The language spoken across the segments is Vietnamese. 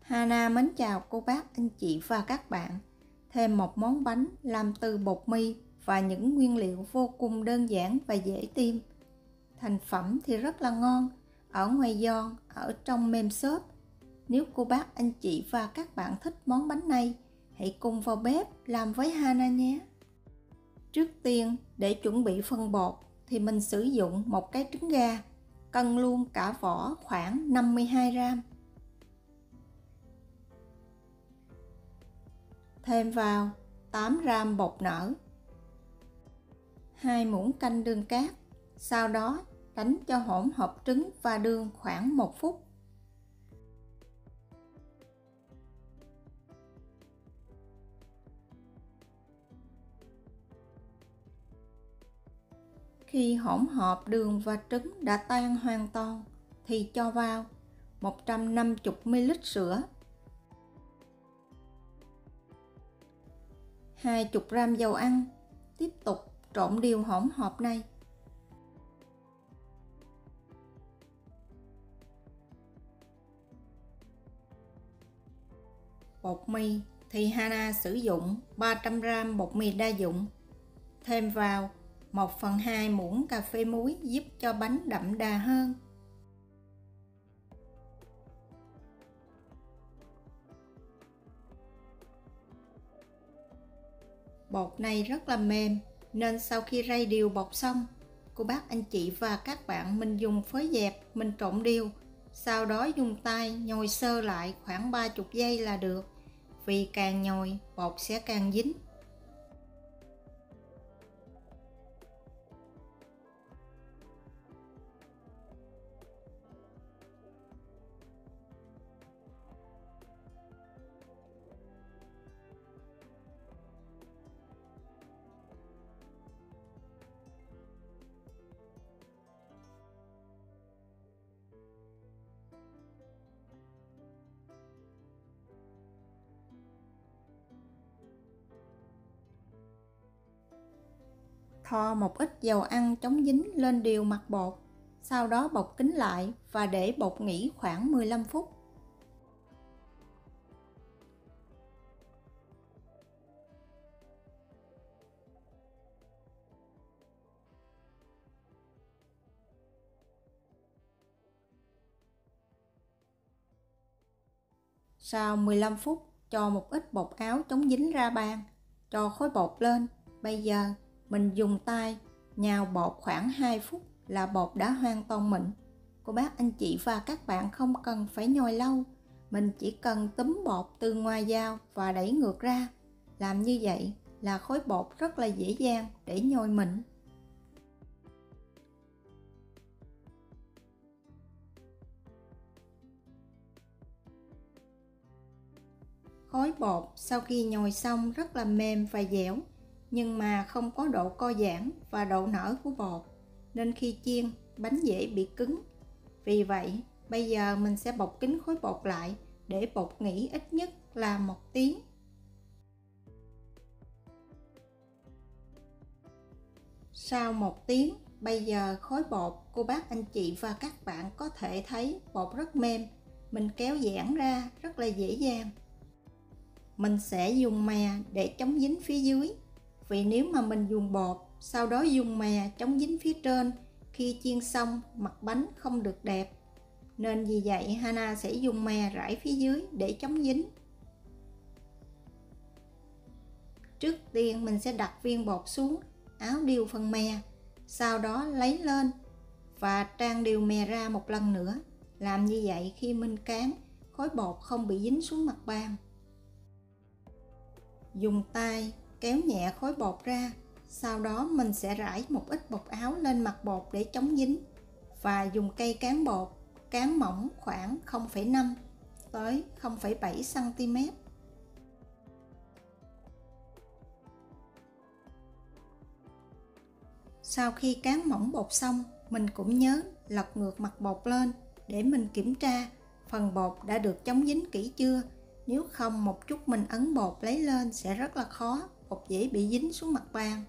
Hana mến chào cô bác, anh chị và các bạn. Thêm một món bánh làm từ bột mì và những nguyên liệu vô cùng đơn giản và dễ tìm. Thành phẩm thì rất là ngon, ở ngoài giòn, ở trong mềm xốp. Nếu cô bác, anh chị và các bạn thích món bánh này, hãy cùng vào bếp làm với Hana nhé. Trước tiên, để chuẩn bị phần bột thì mình sử dụng một cái trứng gà, cân luôn cả vỏ khoảng 52 gram. Thêm vào 8 gram bột nở, 2 muỗng canh đường cát, sau đó đánh cho hỗn hợp trứng và đường khoảng 1 phút. Khi hỗn hợp đường và trứng đã tan hoàn toàn thì cho vào 150 ml sữa, 20 gram dầu ăn. Tiếp tục trộn đều hỗn hợp này. Bột mì thì Hana sử dụng 300 gram bột mì đa dụng. Thêm vào 1/2 muỗng cà phê muối giúp cho bánh đậm đà hơn. Bột này rất là mềm nên sau khi rây đều bột xong, cô bác, anh chị và các bạn mình dùng phới dẹp mình trộn đều, sau đó dùng tay nhồi sơ lại khoảng 30 giây là được, vì càng nhồi bột sẽ càng dính. Thoa một ít dầu ăn chống dính lên đều mặt bột, sau đó bọc kín lại và để bột nghỉ khoảng 15 phút. Sau 15 phút, cho một ít bột áo chống dính ra bàn, cho khối bột lên. Bây giờ mình dùng tay nhào bột khoảng 2 phút là bột đã hoàn toàn mịn. Cô bác, anh chị và các bạn không cần phải nhồi lâu, mình chỉ cần túm bột từ ngoài dao và đẩy ngược ra. Làm như vậy là khối bột rất là dễ dàng để nhồi mịn. Khối bột sau khi nhồi xong rất là mềm và dẻo, nhưng mà không có độ co giãn và độ nở của bột, nên khi chiên bánh dễ bị cứng. Vì vậy bây giờ mình sẽ bọc kín khối bột lại để bột nghỉ ít nhất là 1 tiếng. Sau 1 tiếng, bây giờ khối bột, cô bác, anh chị và các bạn có thể thấy bột rất mềm, mình kéo giãn ra rất là dễ dàng. Mình sẽ dùng mè để chống dính phía dưới, vì nếu mà mình dùng bột sau đó dùng mè chống dính phía trên, khi chiên xong mặt bánh không được đẹp, nên vì vậy Hana sẽ dùng mè rải phía dưới để chống dính. Trước tiên mình sẽ đặt viên bột xuống, áo đều phần mè, sau đó lấy lên và tràn đều mè ra một lần nữa. Làm như vậy khi mình cán, khối bột không bị dính xuống mặt bàn. Dùng tay kéo nhẹ khối bột ra, sau đó mình sẽ rải một ít bột áo lên mặt bột để chống dính và dùng cây cán bột, cán mỏng khoảng 0,5 tới 0,7 cm. Sau khi cán mỏng bột xong, mình cũng nhớ lật ngược mặt bột lên để mình kiểm tra phần bột đã được chống dính kỹ chưa. Nếu không, một chút mình ấn bột lấy lên sẽ rất là khó, bột dễ bị dính xuống mặt bàn.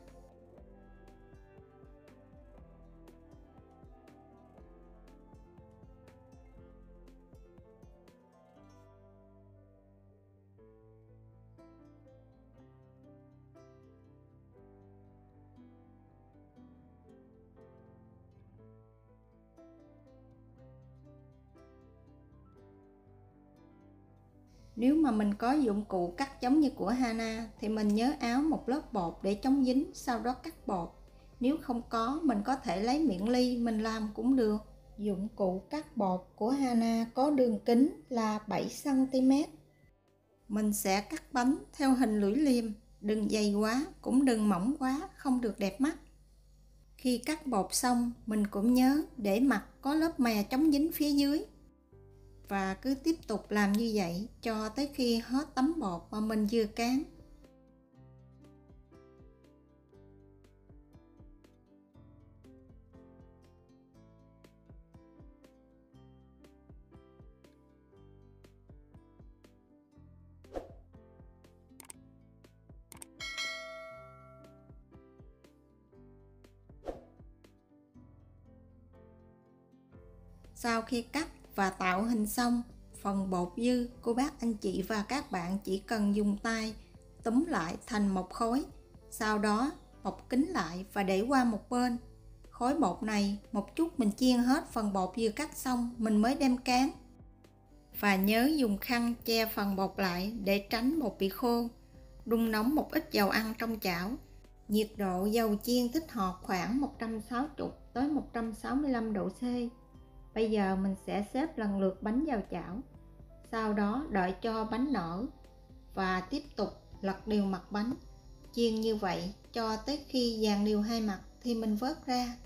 Nếu mà mình có dụng cụ cắt giống như của Hana thì mình nhớ áo một lớp bột để chống dính, sau đó cắt bột. Nếu không có, mình có thể lấy miệng ly mình làm cũng được. Dụng cụ cắt bột của Hana có đường kính là 7 cm. Mình sẽ cắt bánh theo hình lưỡi liềm, đừng dày quá, cũng đừng mỏng quá, không được đẹp mắt. Khi cắt bột xong, mình cũng nhớ để mặt có lớp mè chống dính phía dưới. Và cứ tiếp tục làm như vậy cho tới khi hết tấm bột mà mình vừa cán. Sau khi cắt và tạo hình xong, phần bột dư cô bác anh chị và các bạn chỉ cần dùng tay túm lại thành một khối, sau đó bọc kín lại và để qua một bên. Khối bột này một chút mình chiên hết phần bột vừa cắt xong mình mới đem cán. Và nhớ dùng khăn che phần bột lại để tránh bột bị khô. Đun nóng một ít dầu ăn trong chảo. Nhiệt độ dầu chiên thích hợp khoảng 160 tới 165 độ C. Bây giờ mình sẽ xếp lần lượt bánh vào chảo. Sau đó đợi cho bánh nở và tiếp tục lật đều mặt bánh. Chiên như vậy cho tới khi dàn đều hai mặt thì mình vớt ra.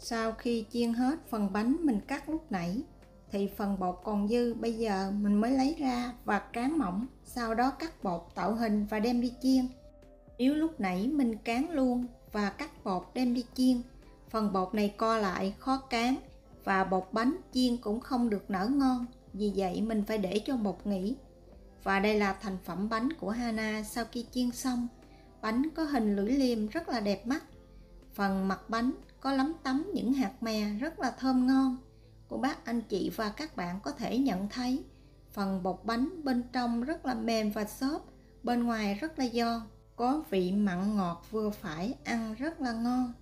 Sau khi chiên hết phần bánh mình cắt lúc nãy thì phần bột còn dư bây giờ mình mới lấy ra và cán mỏng, sau đó cắt bột tạo hình và đem đi chiên. Nếu lúc nãy mình cán luôn và cắt bột đem đi chiên, phần bột này co lại khó cán và bột bánh chiên cũng không được nở ngon, vì vậy mình phải để cho bột nghỉ. Và đây là thành phẩm bánh của Hana sau khi chiên xong. Bánh có hình lưỡi liềm rất là đẹp mắt. Phần mặt bánh có lấm tấm những hạt mè rất là thơm ngon. Cô bác anh chị và các bạn có thể nhận thấy phần bột bánh bên trong rất là mềm và xốp, bên ngoài rất là giòn, có vị mặn ngọt vừa phải, ăn rất là ngon.